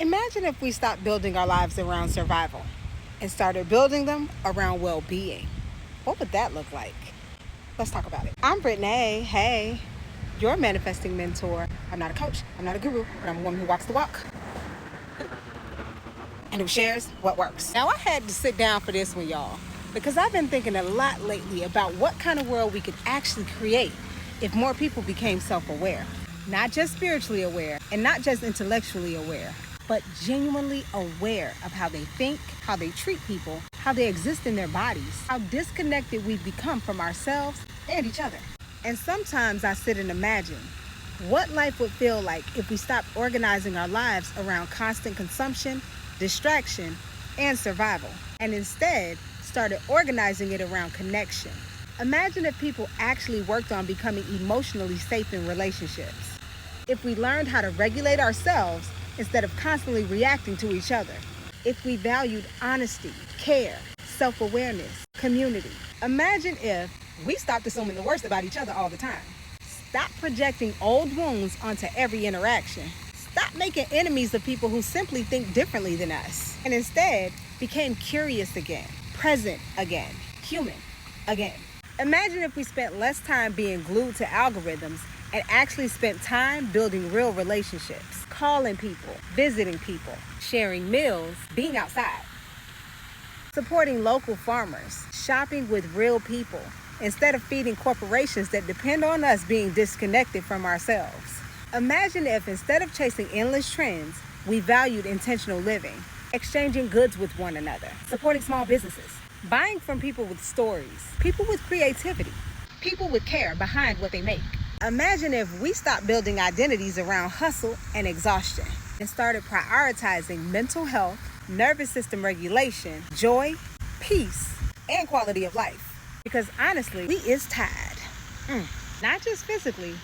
Imagine if we stopped building our lives around survival and started building them around well-being. What would that look like? Let's talk about it. I'm Brittany. Hey, your manifesting mentor. I'm not a coach, I'm not a guru, but I'm a woman who walks the walk and who shares what works. Now, I had to sit down for this one, y'all, because I've been thinking a lot lately about what kind of world we could actually create if more people became self-aware. Not just spiritually aware and not just intellectually aware, but genuinely aware of how they think, how they treat people, how they exist in their bodies, how disconnected we've become from ourselves and each other. And sometimes I sit and imagine what life would feel like if we stopped organizing our lives around constant consumption, distraction, and survival, and instead started organizing it around connection. Imagine if people actually worked on becoming emotionally safe in relationships. If we learned how to regulate ourselves instead of constantly reacting to each other. If we valued honesty, care, self-awareness, community. Imagine if we stopped assuming the worst about each other all the time. Stop projecting old wounds onto every interaction. Stop making enemies of people who simply think differently than us. And instead became curious again, present again, human again. Imagine if we spent less time being glued to algorithms and actually spent time building real relationships, calling people, visiting people, sharing meals, being outside, supporting local farmers, shopping with real people, instead of feeding corporations that depend on us being disconnected from ourselves. Imagine if instead of chasing endless trends, we valued intentional living, exchanging goods with one another, supporting small businesses, buying from people with stories, people with creativity, people with care behind what they make. Imagine if we stopped building identities around hustle and exhaustion and started prioritizing mental health, nervous system regulation, joy, peace, and quality of life. Because honestly, we is tired. Not just physically,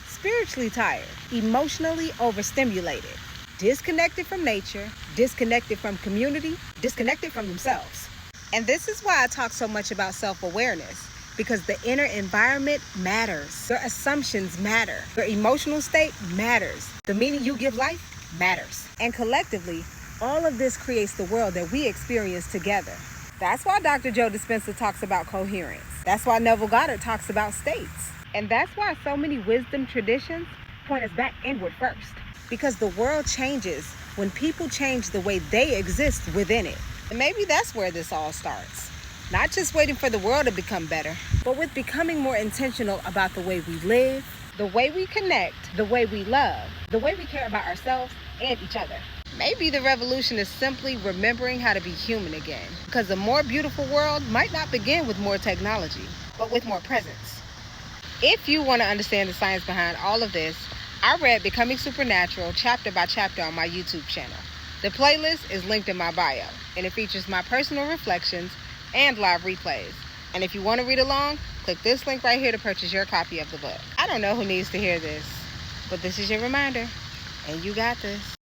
spiritually tired, emotionally overstimulated, disconnected from nature, disconnected from community, disconnected from themselves. And this is why I talk so much about self-awareness. Because the inner environment matters. Your assumptions matter. Your emotional state matters. The meaning you give life matters. And collectively, all of this creates the world that we experience together. That's why Dr. Joe Dispenza talks about coherence. That's why Neville Goddard talks about states. And that's why so many wisdom traditions point us back inward first. Because the world changes when people change the way they exist within it. And maybe that's where this all starts. Not just waiting for the world to become better, but with becoming more intentional about the way we live, the way we connect, the way we love, the way we care about ourselves and each other. Maybe the revolution is simply remembering how to be human again, because a more beautiful world might not begin with more technology, but with more presence. If you want to understand the science behind all of this, I read Becoming Supernatural chapter by chapter on my YouTube channel. The playlist is linked in my bio, and it features my personal reflections and live replays. And if you want to read along, click this link right here to purchase your copy of the book. I don't know who needs to hear this, but this is your reminder, and you got this.